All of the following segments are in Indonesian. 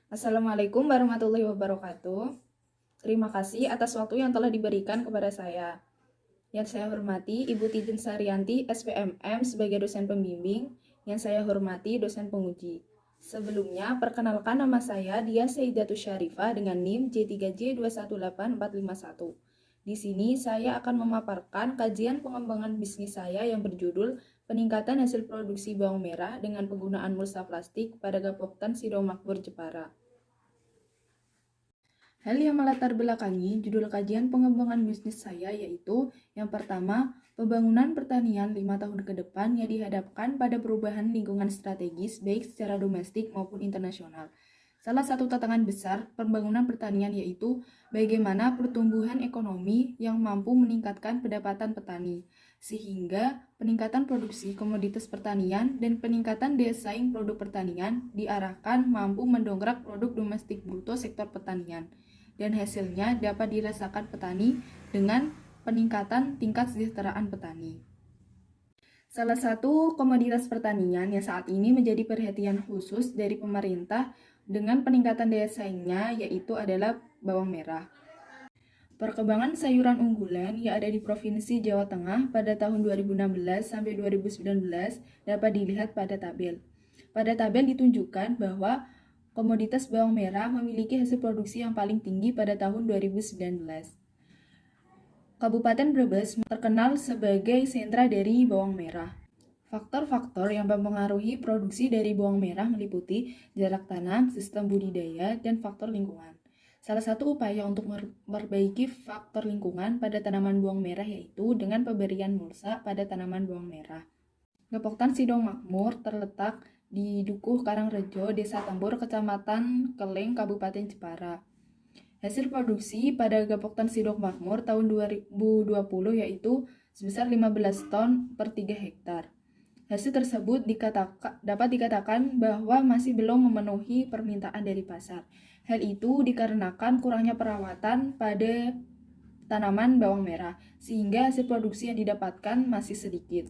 Assalamualaikum warahmatullahi wabarakatuh. Terima kasih atas waktu yang telah diberikan kepada saya. Yang saya hormati Ibu Titin Saryanti, SPMM sebagai dosen pembimbing. Yang saya hormati dosen penguji. Sebelumnya, perkenalkan nama saya Dia Saidatus Syarifah dengan NIM J3J218451. Di sini saya akan memaparkan kajian pengembangan bisnis saya yang berjudul Peningkatan Hasil Produksi Bawang Merah dengan Penggunaan Mulsa Plastik pada Gapoktan Sidomakmur Jepara. Hal yang melatar belakangi judul kajian pengembangan bisnis saya yaitu yang pertama, pembangunan pertanian 5 tahun ke depan yang dihadapkan pada perubahan lingkungan strategis baik secara domestik maupun internasional. Salah satu tantangan besar pembangunan pertanian yaitu bagaimana pertumbuhan ekonomi yang mampu meningkatkan pendapatan petani, sehingga peningkatan produksi komoditas pertanian dan peningkatan daya saing produk pertanian diarahkan mampu mendongkrak produk domestik bruto sektor pertanian, dan hasilnya dapat dirasakan petani dengan peningkatan tingkat kesejahteraan petani. Salah satu komoditas pertanian yang saat ini menjadi perhatian khusus dari pemerintah dengan peningkatan daya saingnya yaitu adalah bawang merah. Perkembangan sayuran unggulan yang ada di Provinsi Jawa Tengah pada tahun 2016 sampai 2019 dapat dilihat pada tabel. Pada tabel ditunjukkan bahwa komoditas bawang merah memiliki hasil produksi yang paling tinggi pada tahun 2019. Kabupaten Brebes terkenal sebagai sentra dari bawang merah. Faktor-faktor yang mempengaruhi produksi dari bawang merah meliputi jarak tanam, sistem budidaya, dan faktor lingkungan. Salah satu upaya untuk memperbaiki faktor lingkungan pada tanaman bawang merah yaitu dengan pemberian mulsa pada tanaman bawang merah. Gapoktan Sidomakmur terletak di Dukuh Karangrejo, Desa Tempur, Kecamatan Keleng, Kabupaten Jepara. Hasil produksi pada Gapoktan Sidomakmur tahun 2020 yaitu sebesar 15 ton per 3 hektar. Hasil tersebut dapat dikatakan bahwa masih belum memenuhi permintaan dari pasar. Hal itu dikarenakan kurangnya perawatan pada tanaman bawang merah, sehingga hasil produksi yang didapatkan masih sedikit.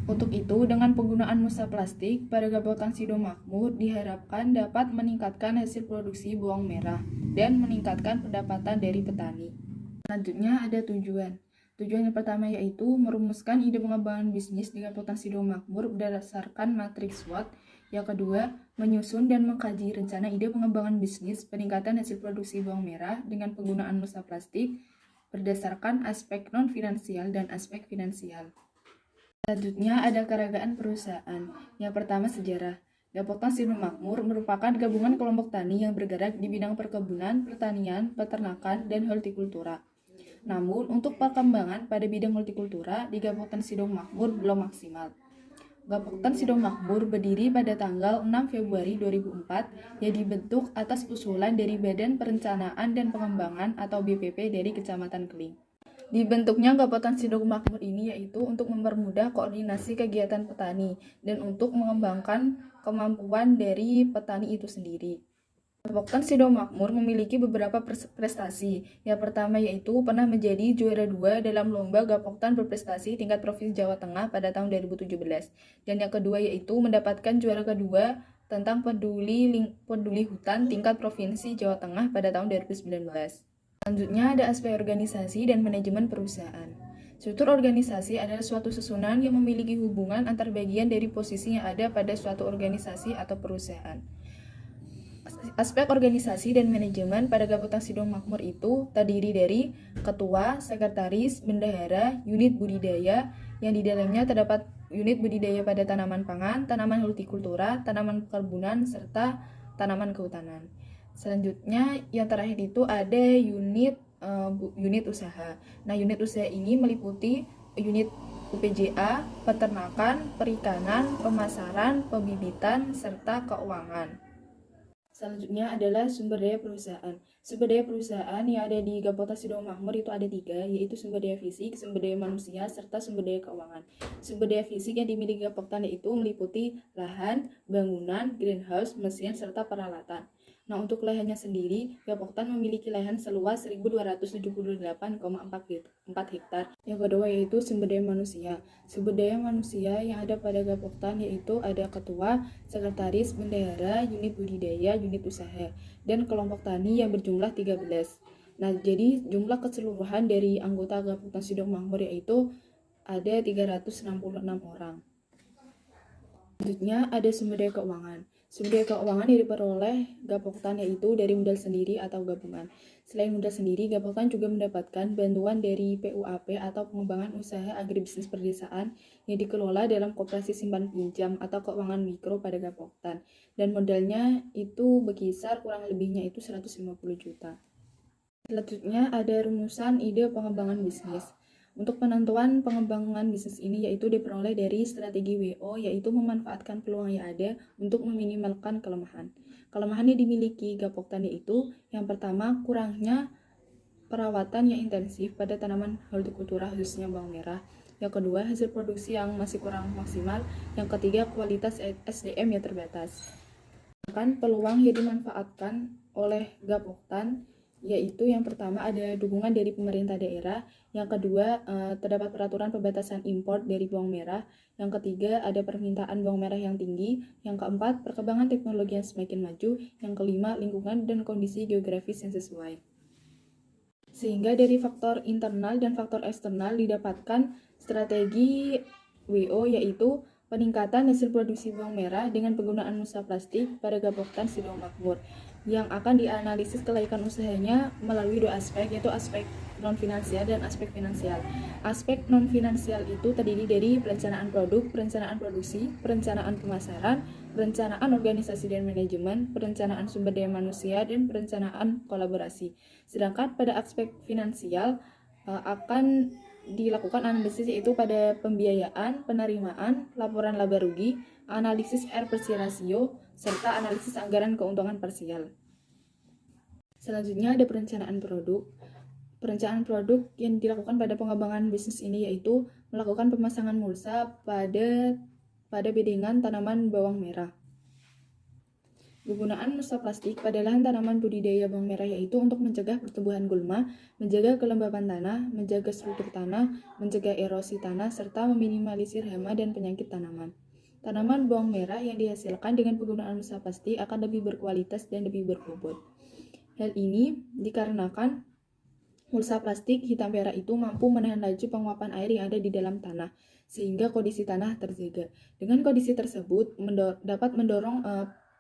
Untuk itu, dengan penggunaan mulsa plastik pada Gapoktan Sidomakmur diharapkan dapat meningkatkan hasil produksi bawang merah dan meningkatkan pendapatan dari petani. Selanjutnya ada tujuan. Tujuan yang pertama yaitu merumuskan ide pengembangan bisnis di Gapoktan Sidomakmur berdasarkan matriks SWOT. Yang kedua, menyusun dan mengkaji rencana ide pengembangan bisnis peningkatan hasil produksi bawang merah dengan penggunaan mulsa plastik berdasarkan aspek non-finansial dan aspek finansial. Selanjutnya ada keragaman perusahaan. Yang pertama sejarah. Gapoktan Sidomakmur merupakan gabungan kelompok tani yang bergerak di bidang perkebunan, pertanian, peternakan, dan hortikultura. Namun, untuk perkembangan pada bidang hortikultura di Gapoktan Sidomakmur belum maksimal. Gapoktan Sidomakmur berdiri pada tanggal 6 Februari 2004 yang dibentuk atas usulan dari Badan Perencanaan dan Pengembangan atau BPP dari Kecamatan Keling. Dibentuknya Gapoktan Sidomakmur ini yaitu untuk mempermudah koordinasi kegiatan petani dan untuk mengembangkan kemampuan dari petani itu sendiri. Gapoktan Sidomakmur memiliki beberapa prestasi. Yang pertama yaitu pernah menjadi juara 2 dalam lomba Gapoktan berprestasi tingkat Provinsi Jawa Tengah pada tahun 2017. Dan yang kedua yaitu mendapatkan juara kedua tentang peduli hutan tingkat Provinsi Jawa Tengah pada tahun 2019. Selanjutnya ada aspek organisasi dan manajemen perusahaan. Struktur organisasi adalah suatu susunan yang memiliki hubungan antar bagian dari posisi yang ada pada suatu organisasi atau perusahaan. Aspek organisasi dan manajemen pada Gapoktan Sidomakmur itu terdiri dari ketua, sekretaris, bendahara, unit budidaya, yang di dalamnya terdapat unit budidaya pada tanaman pangan, tanaman hortikultura, tanaman perkebunan, serta tanaman kehutanan. Selanjutnya yang terakhir itu ada unit usaha. Nah, unit usaha ini meliputi unit UPJA, peternakan, perikanan, pemasaran, pembibitan, serta keuangan. Selanjutnya adalah sumber daya perusahaan. Sumber daya perusahaan yang ada di Gapoktan Sidomakmur itu ada 3, yaitu sumber daya fisik, sumber daya manusia, serta sumber daya keuangan. Sumber daya fisik yang dimiliki Gapoktan itu meliputi lahan, bangunan, greenhouse, mesin, serta peralatan. Nah, untuk lahannya sendiri, Gapoktan memiliki lahan seluas 1.278,4 hektar. Yang kedua yaitu sumber daya manusia. Sumber daya manusia yang ada pada Gapoktan yaitu ada ketua, sekretaris, bendahara, unit budidaya, unit usaha dan kelompok tani yang berjumlah 13. Nah, jadi jumlah keseluruhan dari anggota Gapoktan Sidong Makmur yaitu ada 366 orang. Selanjutnya ada sumber daya keuangan. Sumber daya keuangan yang diperoleh Gapoktan yaitu dari modal sendiri atau gabungan. Selain modal sendiri, Gapoktan juga mendapatkan bantuan dari PUAP atau pengembangan usaha agribisnis perdesaan yang dikelola dalam koperasi simpan pinjam atau keuangan mikro pada Gapoktan. Dan modalnya itu berkisar kurang lebihnya itu 150 juta. Selanjutnya ada rumusan ide pengembangan bisnis. Untuk penentuan pengembangan bisnis ini yaitu diperoleh dari strategi WO, yaitu memanfaatkan peluang yang ada untuk meminimalkan kelemahan. Kelemahan yang dimiliki Gapoktan yaitu yang pertama, kurangnya perawatan yang intensif pada tanaman hortikultura khususnya bawang merah. Yang kedua, hasil produksi yang masih kurang maksimal. Yang ketiga, kualitas SDM yang terbatas. Sedangkan peluang yang dimanfaatkan oleh Gapoktan yaitu yang pertama ada dukungan dari pemerintah daerah, yang kedua terdapat peraturan pembatasan impor dari bawang merah, yang ketiga ada permintaan bawang merah yang tinggi, yang keempat perkembangan teknologi yang semakin maju, yang kelima lingkungan dan kondisi geografis yang sesuai. Sehingga dari faktor internal dan faktor eksternal didapatkan strategi WO yaitu peningkatan hasil produksi bawang merah dengan penggunaan mulsa plastik pada Gapoktan Sidong Makmur yang akan dianalisis kelaikan usahanya melalui dua aspek, yaitu aspek non-finansial dan aspek finansial. Aspek non-finansial itu terdiri dari perencanaan produk, perencanaan produksi, perencanaan pemasaran, perencanaan organisasi dan manajemen, perencanaan sumber daya manusia, dan perencanaan kolaborasi. Sedangkan pada aspek finansial akan dilakukan analisis yaitu pada pembiayaan, penerimaan, laporan laba rugi, analisis R/C rasio, serta analisis anggaran keuntungan parsial. Selanjutnya ada perencanaan produk. Perencanaan produk yang dilakukan pada pengembangan bisnis ini yaitu melakukan pemasangan mulsa pada bedengan tanaman bawang merah. Penggunaan mulsa plastik pada lahan tanaman budidaya bawang merah yaitu untuk mencegah pertumbuhan gulma, menjaga kelembapan tanah, menjaga struktur tanah, mencegah erosi tanah, serta meminimalisir hama dan penyakit tanaman. Tanaman bawang merah yang dihasilkan dengan penggunaan mulsa plastik akan lebih berkualitas dan lebih berbobot. Hal ini dikarenakan mulsa plastik hitam perak itu mampu menahan laju penguapan air yang ada di dalam tanah, sehingga kondisi tanah terjaga. Dengan kondisi tersebut dapat mendorong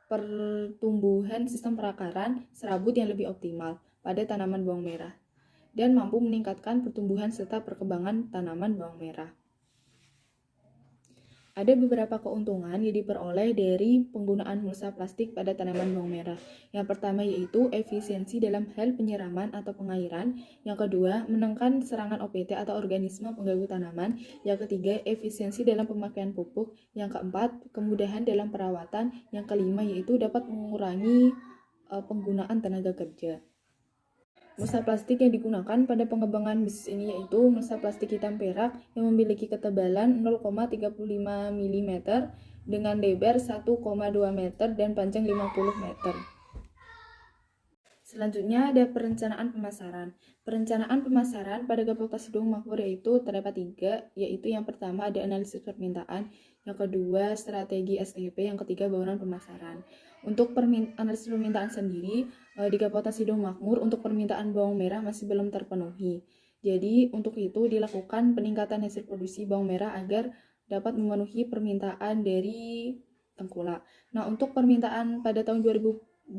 pertumbuhan sistem perakaran serabut yang lebih optimal pada tanaman bawang merah dan mampu meningkatkan pertumbuhan serta perkembangan tanaman bawang merah. Ada beberapa keuntungan yang diperoleh dari penggunaan mulsa plastik pada tanaman bawang merah. Yang pertama yaitu efisiensi dalam hal penyiraman atau pengairan. Yang kedua, menekan serangan OPT atau organisme pengganggu tanaman. Yang ketiga, efisiensi dalam pemakaian pupuk. Yang keempat, kemudahan dalam perawatan. Yang kelima yaitu dapat mengurangi penggunaan tenaga kerja. Mulsa plastik yang digunakan pada pengembangan bisnis ini yaitu mulsa plastik hitam perak yang memiliki ketebalan 0,35 mm dengan lebar 1,2 meter dan panjang 50 meter. Selanjutnya ada perencanaan pemasaran. Perencanaan pemasaran pada Gapoktan Sidong Makmur yaitu terdapat 3, yaitu yang pertama ada analisis permintaan, yang kedua strategi STP, yang ketiga bangunan pemasaran. Untuk analisis permintaan sendiri di Gapoktan Sidong Makmur untuk permintaan bawang merah masih belum terpenuhi. Jadi untuk itu dilakukan peningkatan hasil produksi bawang merah agar dapat memenuhi permintaan dari tengkulak. Nah, untuk permintaan pada tahun 2020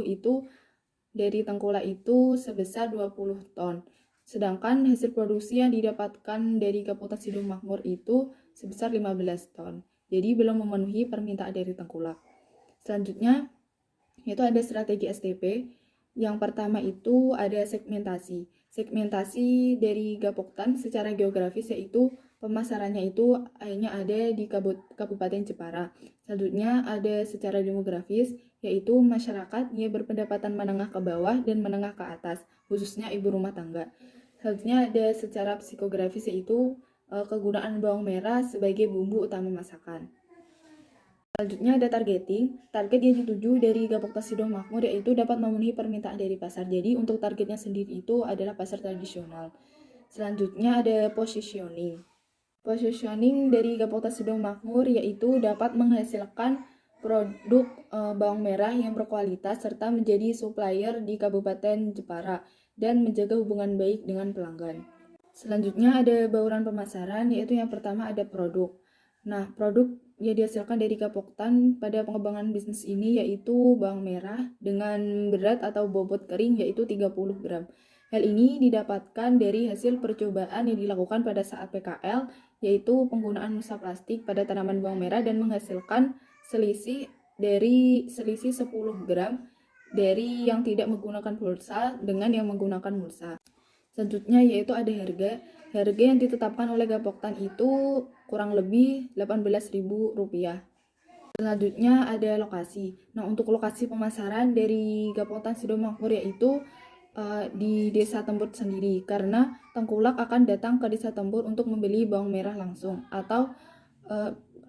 itu dari tengkulak itu sebesar 20 ton. Sedangkan hasil produksi yang didapatkan dari Gapoktan Sidong Makmur itu sebesar 15 ton. Jadi belum memenuhi permintaan dari tengkulak. Selanjutnya yaitu ada strategi STP. Yang pertama itu ada segmentasi. Segmentasi dari Gapoktan secara geografis yaitu pemasarannya itu hanya ada di Kabupaten Jepara. Selanjutnya ada secara demografis yaitu masyarakat yang berpendapatan menengah ke bawah dan menengah ke atas, khususnya ibu rumah tangga. Selanjutnya ada secara psikografis yaitu kegunaan bawang merah sebagai bumbu utama masakan. Selanjutnya ada targeting. Target yang dituju dari Gapoktan Sidong Makmur yaitu dapat memenuhi permintaan dari pasar. Jadi untuk targetnya sendiri itu adalah pasar tradisional. Selanjutnya ada positioning. Positioning dari Gapoktan Sidong Makmur yaitu dapat menghasilkan produk bawang merah yang berkualitas serta menjadi supplier di Kabupaten Jepara dan menjaga hubungan baik dengan pelanggan. Selanjutnya ada bauran pemasaran, yaitu yang pertama ada produk. Nah, produk yang dihasilkan dari Gapoktan pada pengembangan bisnis ini yaitu bawang merah dengan berat atau bobot kering yaitu 30 gram. Hal ini didapatkan dari hasil percobaan yang dilakukan pada saat PKL, yaitu penggunaan mulsa plastik pada tanaman bawang merah dan menghasilkan selisih 10 gram dari yang tidak menggunakan mulsa dengan yang menggunakan mulsa. Selanjutnya yaitu ada harga. Harga yang ditetapkan oleh Gapoktan itu kurang lebih Rp18.000. Selanjutnya ada lokasi. Nah, untuk lokasi pemasaran dari Gapoktan Sidomakmur yaitu di Desa Tempur sendiri, karena tengkulak akan datang ke Desa Tempur untuk membeli bawang merah langsung, atau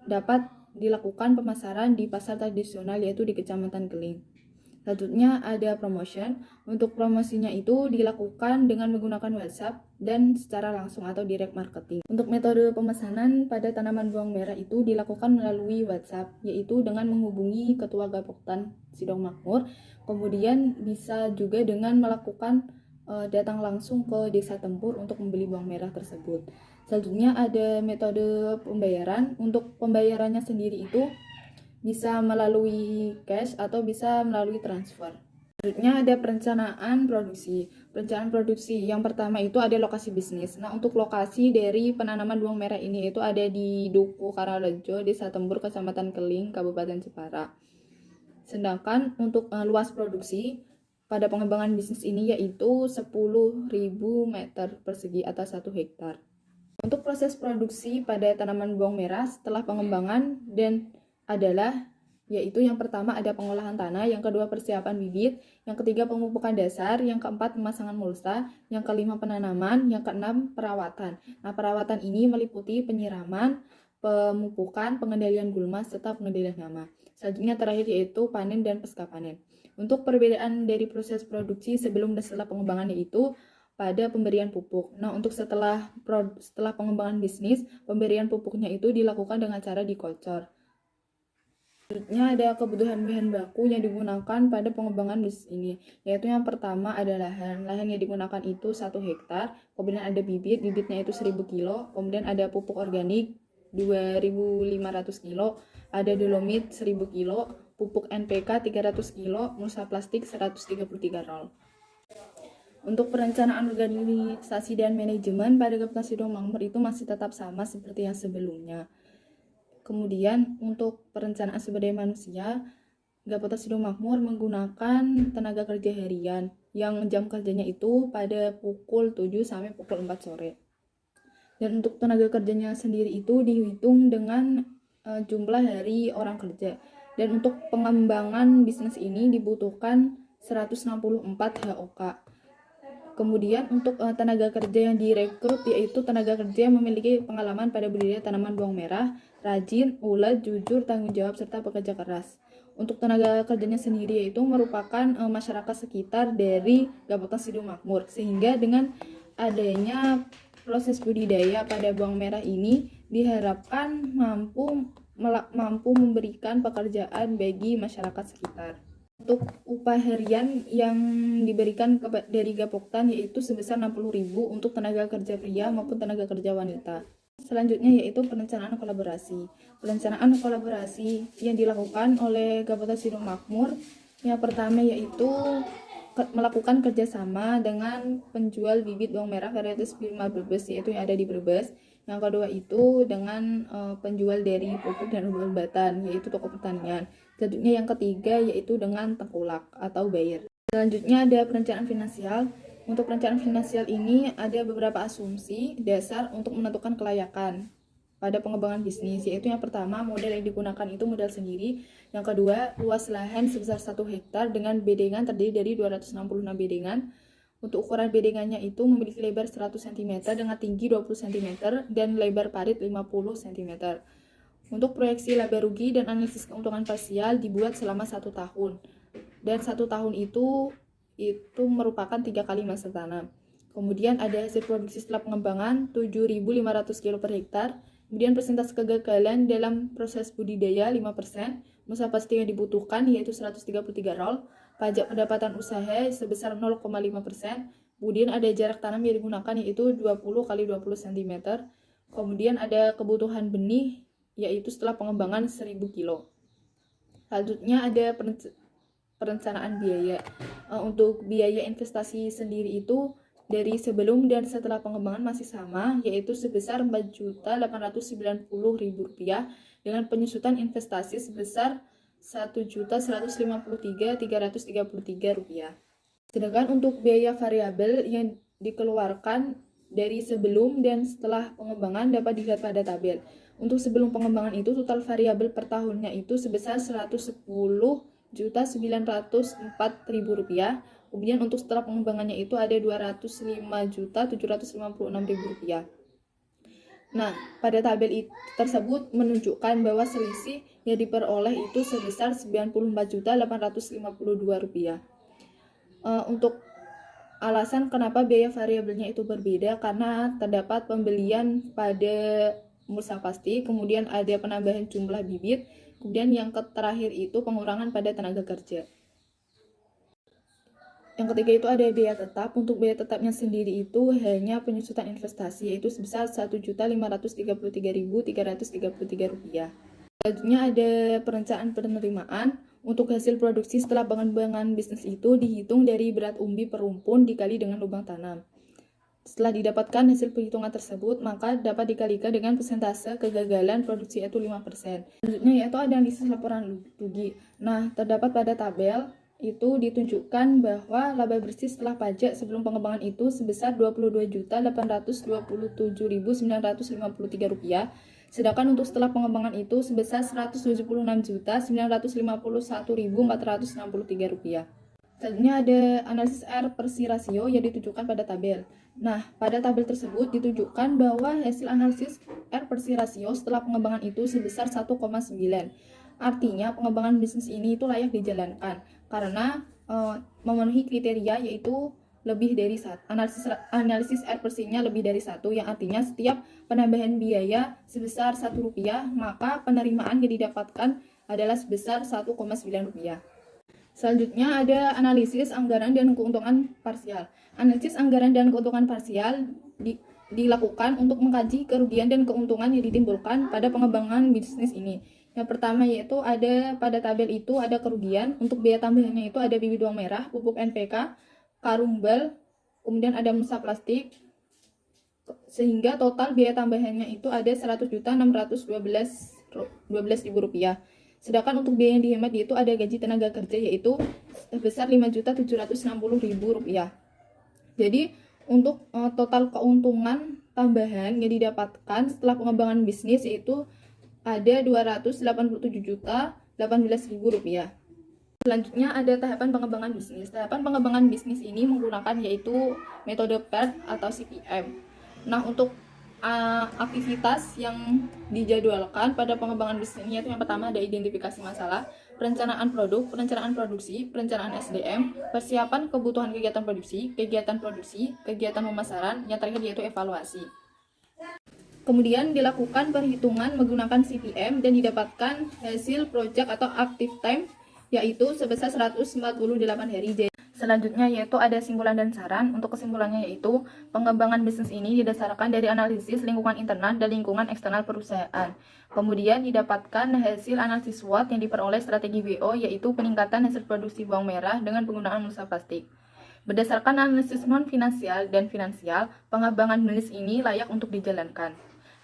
dapat dilakukan pemasaran di pasar tradisional yaitu di Kecamatan Keling. Selanjutnya ada promotion. Untuk promosinya itu dilakukan dengan menggunakan WhatsApp dan secara langsung atau direct marketing. Untuk metode pemesanan pada tanaman bawang merah itu dilakukan melalui WhatsApp, yaitu dengan menghubungi Ketua Gapoktan Sidomakmur. Kemudian bisa juga dengan melakukan datang langsung ke Desa Tempur untuk membeli bawang merah tersebut. Selanjutnya ada metode pembayaran. Untuk pembayarannya sendiri itu bisa melalui cash atau bisa melalui transfer. Selanjutnya ada perencanaan produksi. Perencanaan produksi yang pertama itu ada lokasi bisnis. Nah, untuk lokasi dari penanaman bawang merah ini itu ada di Duku Karangrejo, Desa Tempur, Kecamatan Keling, Kabupaten Jepara. Sedangkan untuk luas produksi pada pengembangan bisnis ini yaitu 10.000 meter persegi atau 1 hektar. Untuk proses produksi pada tanaman bawang merah setelah pengembangan adalah yaitu yang pertama ada pengolahan tanah, yang kedua persiapan bibit, yang ketiga pemupukan dasar, yang keempat pemasangan mulsa, yang kelima penanaman, yang keenam perawatan. Nah, perawatan ini meliputi penyiraman, pemupukan, pengendalian gulma, serta pengendalian hama. Selanjutnya terakhir yaitu panen dan pasca panen. Untuk perbedaan dari proses produksi sebelum dan setelah pengembangan yaitu pada pemberian pupuk. Nah, untuk setelah pengembangan bisnis, pemberian pupuknya itu dilakukan dengan cara dikocor. Selanjutnya ada kebutuhan bahan baku yang digunakan pada pengembangan bisnis ini, yaitu yang pertama ada lahan. Lahan yang digunakan itu 1 hektar, kemudian ada bibitnya itu 1000 kilo, kemudian ada pupuk organik 2500 kilo, ada dolomit 1000 kilo, pupuk NPK 300 kilo, mulsa plastik 133 roll. Untuk perencanaan organisasi dan manajemen pada Gapoktan Sidomakmur itu masih tetap sama seperti yang sebelumnya. Kemudian untuk perencanaan sumber daya manusia, Gapoktan Sidomakmur menggunakan tenaga kerja harian yang jam kerjanya itu pada pukul 7 sampai pukul 4 sore. Dan untuk tenaga kerjanya sendiri itu dihitung dengan jumlah hari orang kerja. Dan untuk pengembangan bisnis ini dibutuhkan 164 HOK. Kemudian untuk tenaga kerja yang direkrut yaitu tenaga kerja yang memiliki pengalaman pada budidaya tanaman bawang merah, rajin, ulet, jujur, tanggung jawab, serta bekerja keras. Untuk tenaga kerjanya sendiri yaitu merupakan masyarakat sekitar dari Gapoktan Sidomakmur, sehingga dengan adanya proses budidaya pada bawang merah ini diharapkan mampu memberikan pekerjaan bagi masyarakat sekitar. Untuk upah harian yang diberikan dari Gapoktan yaitu sebesar 60.000 untuk tenaga kerja pria maupun tenaga kerja wanita. Selanjutnya yaitu perencanaan kolaborasi. Perencanaan kolaborasi yang dilakukan oleh Gapoktan Sidomakmur yang pertama yaitu melakukan kerjasama dengan penjual bibit bawang merah varietas Bima Brebes yaitu yang ada di Brebes. Yang kedua itu dengan penjual dari pupuk dan obat-obatan yaitu toko pertanian. Selanjutnya yang ketiga yaitu dengan tengkulak atau buyer. Selanjutnya ada perencanaan finansial. Untuk perencanaan finansial ini ada beberapa asumsi dasar untuk menentukan kelayakan pada pengembangan bisnis, yaitu yang pertama modal yang digunakan itu modal sendiri, yang kedua luas lahan sebesar 1 hektar dengan bedengan terdiri dari 266 bedengan. Untuk ukuran bedengannya itu memiliki lebar 100 cm dengan tinggi 20 cm dan lebar parit 50 cm. Untuk proyeksi laba rugi dan analisis keuntungan parsial dibuat selama 1 tahun. Dan 1 tahun itu merupakan 3 kali masa tanam. Kemudian ada hasil produksi setelah pengembangan 7.500 kilo per hektar. Kemudian persentase kegagalan dalam proses budidaya 5%, masa pasti yang dibutuhkan yaitu 133 roll, pajak pendapatan usaha sebesar 0,5%, kemudian ada jarak tanam yang digunakan yaitu 20 kali 20 cm, kemudian ada kebutuhan benih yaitu setelah pengembangan 1000 kilo. Selanjutnya ada perencanaan biaya. Untuk biaya investasi sendiri itu dari sebelum dan setelah pengembangan masih sama, yaitu sebesar Rp4.890.000 dengan penyusutan investasi sebesar Rp1.153.333. Sedangkan untuk biaya variabel yang dikeluarkan dari sebelum dan setelah pengembangan dapat dilihat pada tabel. Untuk sebelum pengembangan itu total variabel per tahunnya itu sebesar Rp110.904.000. Kemudian untuk setelah pengembangannya itu ada Rp205.756.000. Nah, pada tabel tersebut menunjukkan bahwa selisih yang diperoleh itu sebesar Rp94.852. Untuk alasan kenapa biaya variabelnya itu berbeda, karena terdapat pembelian pada mulsa pasti, kemudian ada penambahan jumlah bibit, kemudian yang terakhir itu pengurangan pada tenaga kerja. Yang ketiga itu ada biaya tetap. Untuk biaya tetapnya sendiri itu hanya penyusutan investasi yaitu sebesar Rp1.533.333. Selanjutnya ada perencanaan penerimaan. Untuk hasil produksi setelah pengembangan bisnis itu dihitung dari berat umbi per rumpun dikali dengan lubang tanam. Setelah didapatkan hasil perhitungan tersebut, maka dapat dikalikan dengan persentase kegagalan produksi yaitu 5%. Selanjutnya yaitu ada analisis laporan rugi. Nah, terdapat pada tabel itu ditunjukkan bahwa laba bersih setelah pajak sebelum pengembangan itu sebesar Rp22.820.953, sedangkan untuk setelah pengembangan itu sebesar Rp176.951.463. Selanjutnya ada analisis R per C rasio yang ditunjukkan pada tabel. Nah, pada tabel tersebut ditunjukkan bahwa hasil analisis R per C rasio setelah pengembangan itu sebesar 1,9. Artinya pengembangan bisnis ini itu layak dijalankan karena memenuhi kriteria yaitu lebih dari satu. Analisis R per C-nya lebih dari satu, yang artinya setiap penambahan biaya sebesar Rp1, maka penerimaan yang didapatkan adalah sebesar Rp1,9. Selanjutnya ada analisis anggaran dan keuntungan parsial. Analisis anggaran dan keuntungan parsial dilakukan untuk mengkaji kerugian dan keuntungan yang ditimbulkan pada pengembangan bisnis ini. Yang pertama yaitu ada pada tabel itu ada kerugian. Untuk biaya tambahannya itu ada bibit bawang merah, pupuk NPK, karumbal, kemudian ada mulsa plastik, sehingga total biaya tambahannya itu ada Rp100.612.000. Sedangkan untuk biaya yang dihemat yaitu ada gaji tenaga kerja yaitu sebesar Rp5.760.000. Jadi untuk total keuntungan tambahan yang didapatkan setelah pengembangan bisnis yaitu ada Rp287.018.000. Selanjutnya ada tahapan pengembangan bisnis. Tahapan pengembangan bisnis ini menggunakan yaitu metode PERT atau CPM. Nah, untuk aktivitas yang dijadwalkan pada pengembangan bisnis ini itu yang pertama ada identifikasi masalah, perencanaan produk, perencanaan produksi, perencanaan SDM, persiapan kebutuhan kegiatan produksi, kegiatan pemasaran, yang terakhir yaitu evaluasi. Kemudian dilakukan perhitungan menggunakan CPM dan didapatkan hasil project atau active time yaitu sebesar 148 hari. Selanjutnya yaitu ada simpulan dan saran. Untuk kesimpulannya yaitu pengembangan bisnis ini didasarkan dari analisis lingkungan internal dan lingkungan eksternal perusahaan. Kemudian didapatkan hasil analisis SWOT yang diperoleh strategi BO yaitu peningkatan hasil produksi bawang merah dengan penggunaan mulsa plastik. Berdasarkan analisis non-finansial dan finansial, pengembangan bisnis ini layak untuk dijalankan.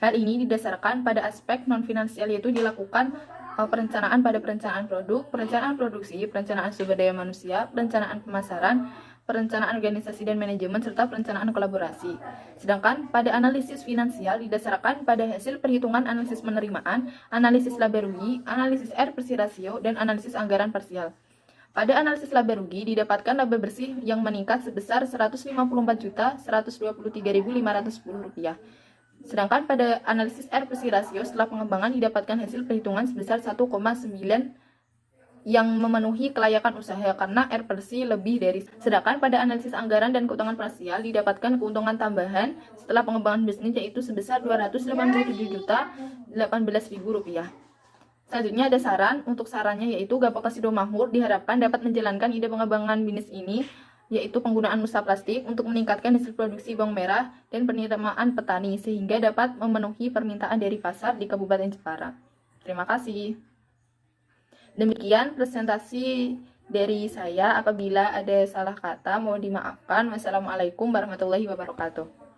Hal ini didasarkan pada aspek non-finansial yaitu dilakukan perencanaan pada perencanaan produk, perencanaan produksi, perencanaan sumber daya manusia, perencanaan pemasaran, perencanaan organisasi dan manajemen, serta perencanaan kolaborasi. Sedangkan pada analisis finansial didasarkan pada hasil perhitungan analisis penerimaan, analisis laba rugi, analisis R per C rasio, dan analisis anggaran parsial. Pada analisis laba rugi didapatkan laba bersih yang meningkat sebesar Rp154.123.510. Sedangkan pada analisis R per C rasio setelah pengembangan didapatkan hasil perhitungan sebesar 1,9 yang memenuhi kelayakan usaha karena R per C lebih dari. Sedangkan pada analisis anggaran dan keuntungan parsial didapatkan keuntungan tambahan setelah pengembangan bisnis yaitu sebesar Rp287.018.000. Selanjutnya ada saran. Untuk sarannya yaitu Gapok Kasido Mahmur diharapkan dapat menjalankan ide pengembangan bisnis ini, yaitu penggunaan mulsa plastik untuk meningkatkan hasil produksi bawang merah dan penerimaan petani sehingga dapat memenuhi permintaan dari pasar di Kabupaten Jepara. Terima kasih. Demikian presentasi dari saya. Apabila ada salah kata mohon dimaafkan. Wassalamualaikum warahmatullahi wabarakatuh.